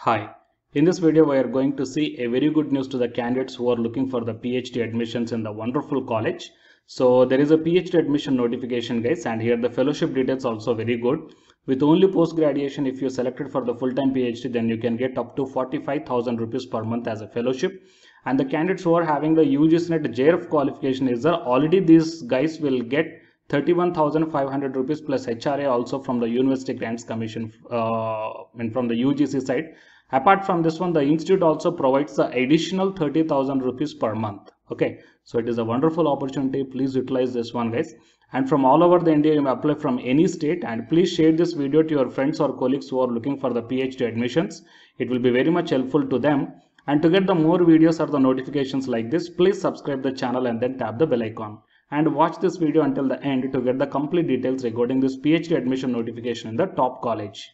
Hi, in this video we are going to see a very good news to the candidates who are looking for the PhD admissions in the wonderful college. So there is a PhD admission notification guys, and here the fellowship details also very good. With only post graduation, if you selected for the full-time PhD, then you can get up to 45,000 rupees per month as a fellowship. And the candidates who are having the UGC NET JRF qualification is that already these guys will get 31,500 rupees plus HRA also from the University Grants Commission and from the UGC side. Apart from this one, the institute also provides the additional 30,000 rupees per month. Okay, so it is a wonderful opportunity. Please utilize this one guys. And from all over the India, you may apply from any state, and please share this video to your friends or colleagues who are looking for the PhD admissions. It will be very much helpful to them. And to get the more videos or the notifications like this, please subscribe the channel and then tap the bell icon. And watch this video until the end to get the complete details regarding this PhD admission notification in the top college.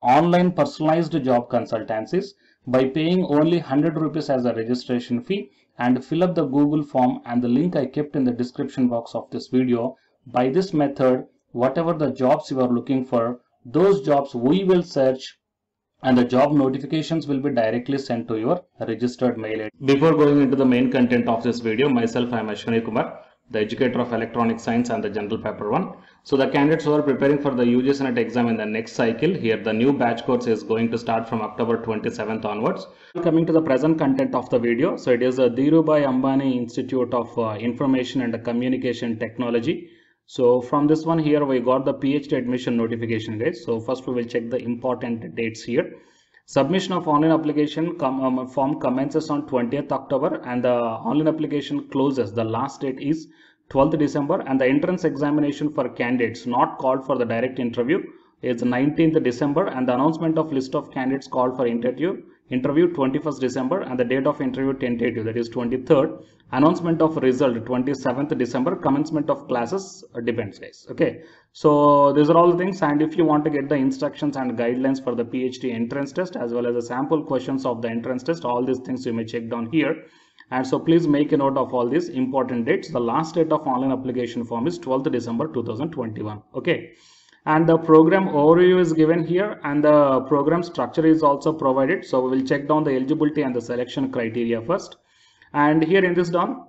Online personalized job consultancies by paying only 100 rupees as a registration fee, and fill up the Google form and the link I kept in the description box of this video. By this method, whatever the jobs you are looking for, those jobs we will search and the job notifications will be directly sent to your registered mail. Before going into the main content of this video, myself I am Ashwani Kumar, the educator of electronic science and the general paper 1. So the candidates who are preparing for the UGC NET exam in the next cycle, here the new batch course is going to start from October 27th onwards. Coming to the present content of the video, so it is the Dhirubhai Ambani Institute of Information and Communication Technology. So from this one here we got the PhD admission notification guys. So first we will check the important dates here. Submission of online application form commences on 20th October and the online application closes. The last date is 12th December, and the entrance examination for candidates not called for the direct interview is 19th December, and the announcement of list of candidates called for interview 21st December, and the date of interview tentative, that is 23rd. Announcement of result 27th December. Commencement of classes depends guys. Okay, so these are all the things, and if you want to get the instructions and guidelines for the PhD entrance test as well as the sample questions of the entrance test, all these things you may check down here. And so please make a note of all these important dates. The last date of online application form is 12th December 2021. Okay, and the program overview is given here, and the program structure is also provided. So we will check down the eligibility and the selection criteria first. And here in this down,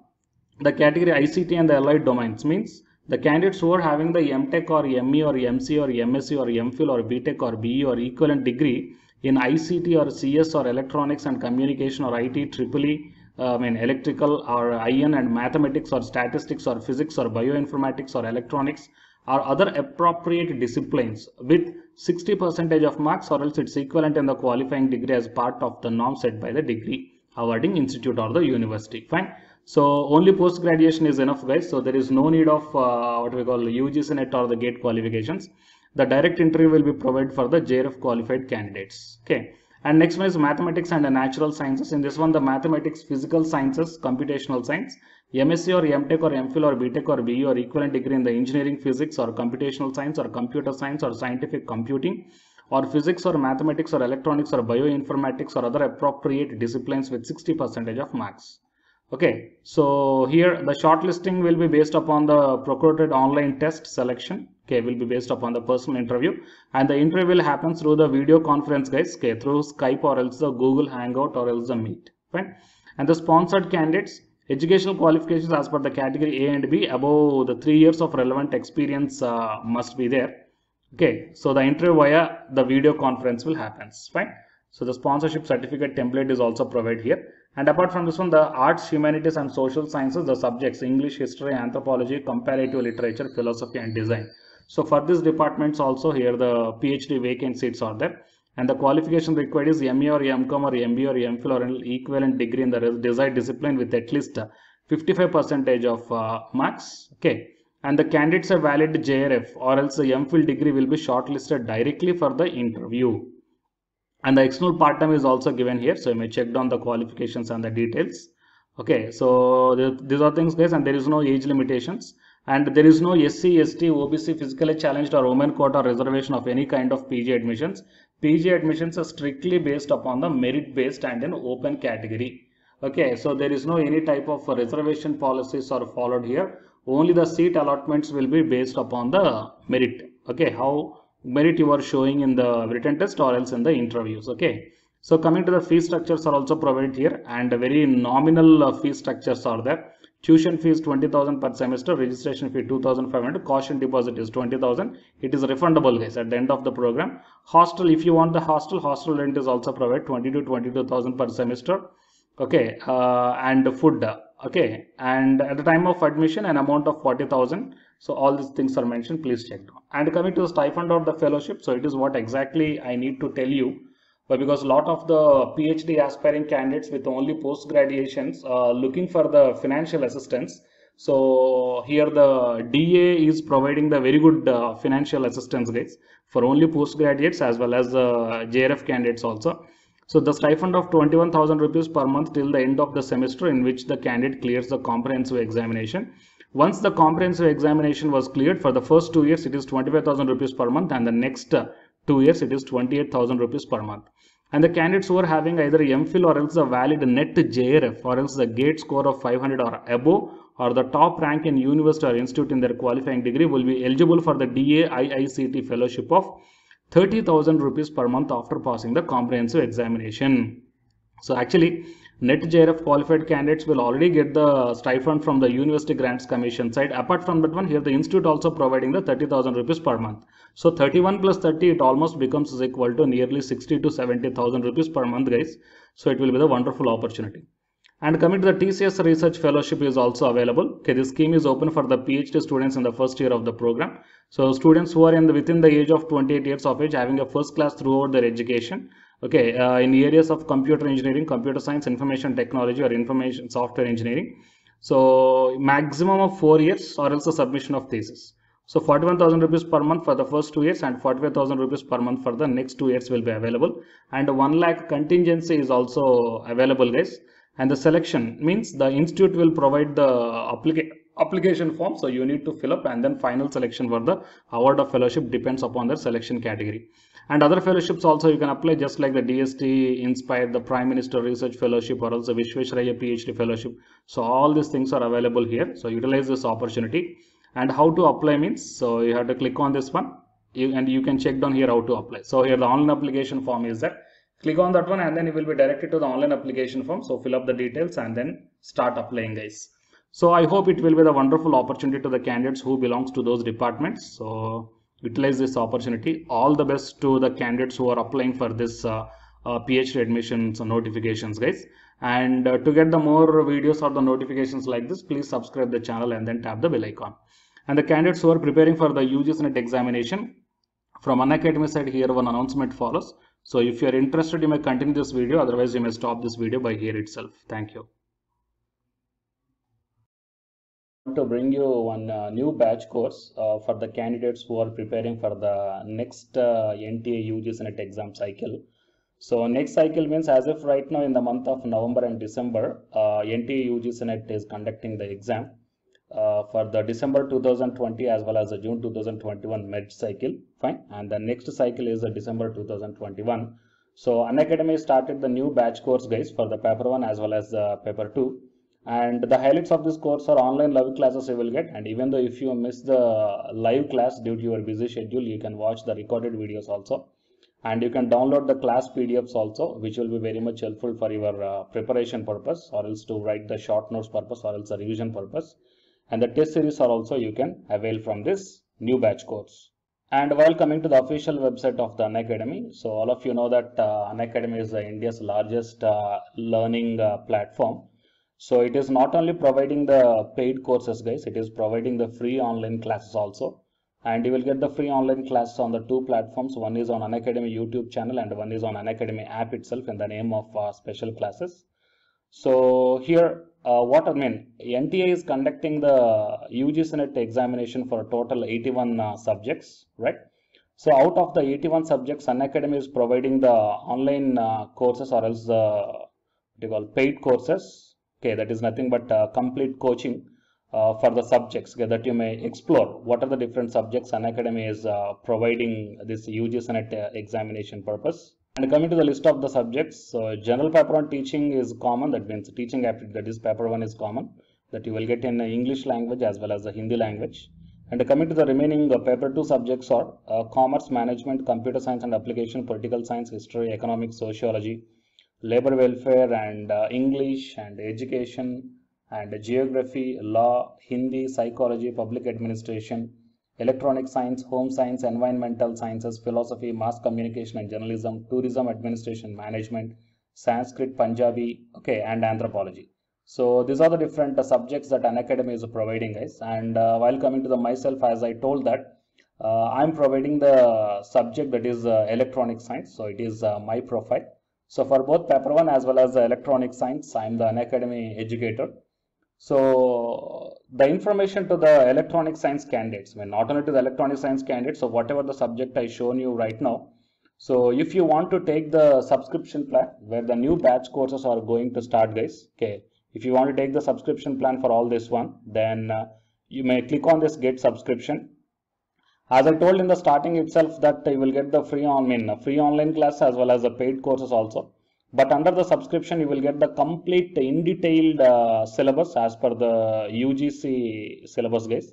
the category ICT and the allied domains means the candidates who are having the MTech or ME or MC or MSc or MPhil or BTech or BE or equivalent degree in ICT or CS or electronics and communication or IT, EEE, electrical or IN and mathematics or statistics or physics or bioinformatics or electronics or other appropriate disciplines with 60% of marks, or else its equivalent in the qualifying degree as part of the norm set by the degree awarding institute or the university. Fine. So only post graduation is enough guys. So there is no need of what we call UGC NET or the GATE qualifications. The direct interview will be provided for the JRF qualified candidates. Okay. And next one is mathematics and the natural sciences. In this one, the mathematics, physical sciences, computational science, MSc or MTech or MPhil or BTech or BE or equivalent degree in the engineering, physics or computational science or computer science or scientific computing, or physics or mathematics or electronics or bioinformatics or other appropriate disciplines with 60% of marks. Okay, so here the shortlisting will be based upon the procured online test selection. Okay, will be based upon the personal interview, and the interview will happen through the video conference guys. Okay, through Skype or else the Google Hangout or else the Meet. Fine. And the sponsored candidates, educational qualifications as per the category A and B, above the 3 years of relevant experience must be there. Okay, so the interview via the video conference will happen. Fine. So the sponsorship certificate template is also provided here. And apart from this one, the arts, humanities and social sciences, the subjects English, history, anthropology, comparative literature, philosophy and design. So for these departments also here the PhD vacant seats are there, and the qualification required is ME or MCom or MBA or MPhil or an equivalent degree in the desired discipline with at least 55% of marks. Okay, and the candidates are valid JRF or else the MPhil degree will be shortlisted directly for the interview. And the external part-time is also given here, so you may check down the qualifications and the details. Okay, so these are things guys, and there is no age limitations, and there is no SC, ST, OBC, physically challenged or women quota reservation of any kind of PG admissions. PG admissions are strictly based upon the merit based and an open category. Okay, so there is no any type of reservation policies are followed here. Only the seat allotments will be based upon the merit. Okay, how merit you are showing in the written test or else in the interviews. Okay, So coming to the fee structures are also provided here, and very nominal fee structures are there. Tuition fee is 20,000 per semester, registration fee 2,500, caution deposit is 20,000. It is refundable, guys, at the end of the program. Hostel, if you want the hostel rent is also provided, 20 to 22,000 per semester. Okay, and food. Okay, and at the time of admission, an amount of 40,000. So all these things are mentioned. Please check down. And coming to the stipend or the fellowship, so it is what exactly I need to tell you. But because a lot of the PhD aspiring candidates with only post graduations looking for the financial assistance. So here the DA is providing the very good financial assistance, guys, for only post graduates as well as JRF candidates also. So the stipend of 21,000 rupees per month till the end of the semester in which the candidate clears the comprehensive examination. Once the comprehensive examination was cleared, for the first 2 years it is 25,000 rupees per month, and the next 2 years it is 28,000 rupees per month. And the candidates who are having either MPhil or else a valid net JRF or else the GATE score of 500 or above, or the top rank in university or institute in their qualifying degree, will be eligible for the DA IICT fellowship of 30,000 rupees per month after passing the comprehensive examination. So actually, net JRF qualified candidates will already get the stipend from the University Grants Commission side. Apart from that one, here the institute also providing the 30,000 rupees per month. So 31 plus 30, it almost becomes equal to nearly 60 to 70,000 rupees per month, guys. So it will be the wonderful opportunity. And coming to the TCS Research Fellowship is also available. Okay, this scheme is open for the PhD students in the first year of the program. So students who are within the age of 28 years of age, having a first class throughout their education. Okay, in areas of computer engineering, computer science, information technology, or information software engineering. So maximum of 4 years or else a submission of thesis. So 41,000 rupees per month for the first 2 years and 45,000 rupees per month for the next 2 years will be available. And 1 lakh contingency is also available, guys. And the selection means the institute will provide the application form. So you need to fill up, and then final selection for the award of fellowship depends upon the selection category. And other fellowships also you can apply, just like the DST, Inspire, the Prime Minister Research Fellowship, or also Vishwesvaraya PhD Fellowship. So all these things are available here. So utilize this opportunity. And how to apply means, so you have to click on this one, and you can check down here how to apply. So here the online application form is there. Click on that one, and then you will be directed to the online application form. So fill up the details and then start applying, guys. So I hope it will be the wonderful opportunity to the candidates who belongs to those departments. So utilize this opportunity. All the best to the candidates who are applying for this PhD admissions notifications, guys. And to get the more videos or the notifications like this, please subscribe the channel and then tap the bell icon. And the candidates who are preparing for the UGC NET examination, from Unacademy side, here one announcement follows. So if you are interested, you may continue this video. Otherwise, you may stop this video by here itself. Thank you. To bring you one new batch course for the candidates who are preparing for the next NTA UGC NET exam cycle. So next cycle means as if right now in the month of November and December, NTA UGC NET is conducting the exam for the December 2020 as well as the June 2021 med cycle. Fine. And the next cycle is the December 2021. So Unacademy started the new batch course, guys, for the paper 1 as well as the paper 2. And the highlights of this course are online live classes you will get. And even though if you miss the live class due to your busy schedule, you can watch the recorded videos also. And you can download the class PDFs also, which will be very much helpful for your preparation purpose, or else to write the short notes purpose, or else the revision purpose. And the test series are also you can avail from this new batch course. And while coming to the official website of the Unacademy, so all of you know that Unacademy is India's largest learning platform. So it is not only providing the paid courses, guys, it is providing the free online classes also. And you will get the free online classes on the two platforms. One is on Unacademy YouTube channel and one is on Unacademy app itself in the name of special classes. So here, what I mean, NTA is conducting the UGC NET examination for a total 81 subjects, right? So out of the 81 subjects, Unacademy is providing the online courses, or else what you call paid courses. Okay, that is nothing but complete coaching for the subjects, okay, that you may explore what are the different subjects Unacademy is providing this UGC NET examination purpose. And coming to the list of the subjects, so general paper 1 teaching is common, that means teaching aptitude, that is paper 1 is common, that you will get in English language as well as the Hindi language. And coming to the remaining paper 2 subjects are commerce, management, computer science and application, political science, history, economics, sociology, labor welfare and English and education and geography, law, Hindi, psychology, public administration, electronic science, home science, environmental sciences, philosophy, mass communication and journalism, tourism, administration, management, Sanskrit, Punjabi, okay, and anthropology. So these are the different subjects that Unacademy is providing, guys. And while coming to the myself, as I told that I'm providing the subject that is electronic science. So it is my profile. So for both paper 1 as well as the electronic science, I'm the Unacademy educator. So the information to the electronic science candidates, I mean, not only to the electronic science candidates, so whatever the subject I shown you right now. So if you want to take the subscription plan where the new batch courses are going to start, guys, okay, if you want to take the subscription plan for all this one, then you may click on this get subscription. As I told in the starting itself that you will get the free online class as well as the paid courses also. But under the subscription, you will get the complete in detailed syllabus as per the UGC syllabus, guys.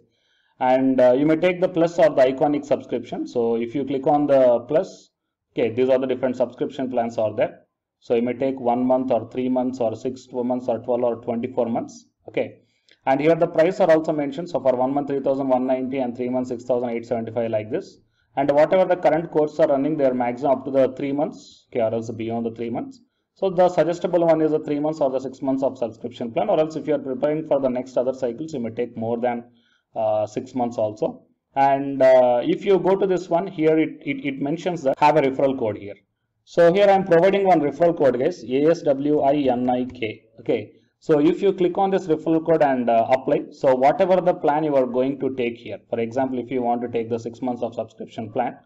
And you may take the plus or the iconic subscription. So if you click on the plus, okay, these are the different subscription plans are there. So you may take 1 month or 3 months or 6 months or 12 or 24 months. Okay. And here the price are also mentioned. So for 1 month 3,190 and 3 months 6,875 like this. And whatever the current courses are running, they are maximum up to the 3 months, okay, or else beyond the 3 months. So the suggestible one is the 3 months or the 6 months of subscription plan, or else if you are preparing for the next other cycles, you may take more than 6 months also. And if you go to this one here, it mentions that have a referral code here. So here I am providing one referral code, guys, ASWINIK. Okay. So if you click on this referral code and apply, so whatever the plan you are going to take here, for example, if you want to take the 6 months of subscription plan,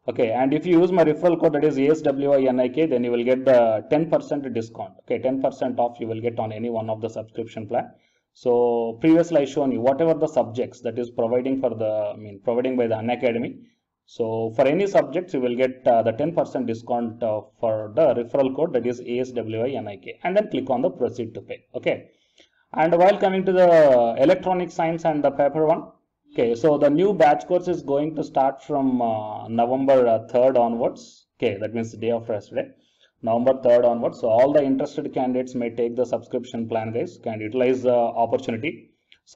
okay, and if you use my referral code that is ASWINIK, then you will get the 10% discount. Okay, 10% off you will get on any one of the subscription plan. So previously I shown you whatever the subjects that is providing for the providing by the Unacademy. So for any subjects you will get the 10% discount for the referral code that is ASWINIK, and then click on the proceed to pay. Okay, and while coming to the electronic science and the paper 1, okay, so the new batch course is going to start from November 3rd onwards. Okay, that means the day after yesterday, November 3rd onwards. So all the interested candidates may take the subscription plan, guys, can utilize the opportunity.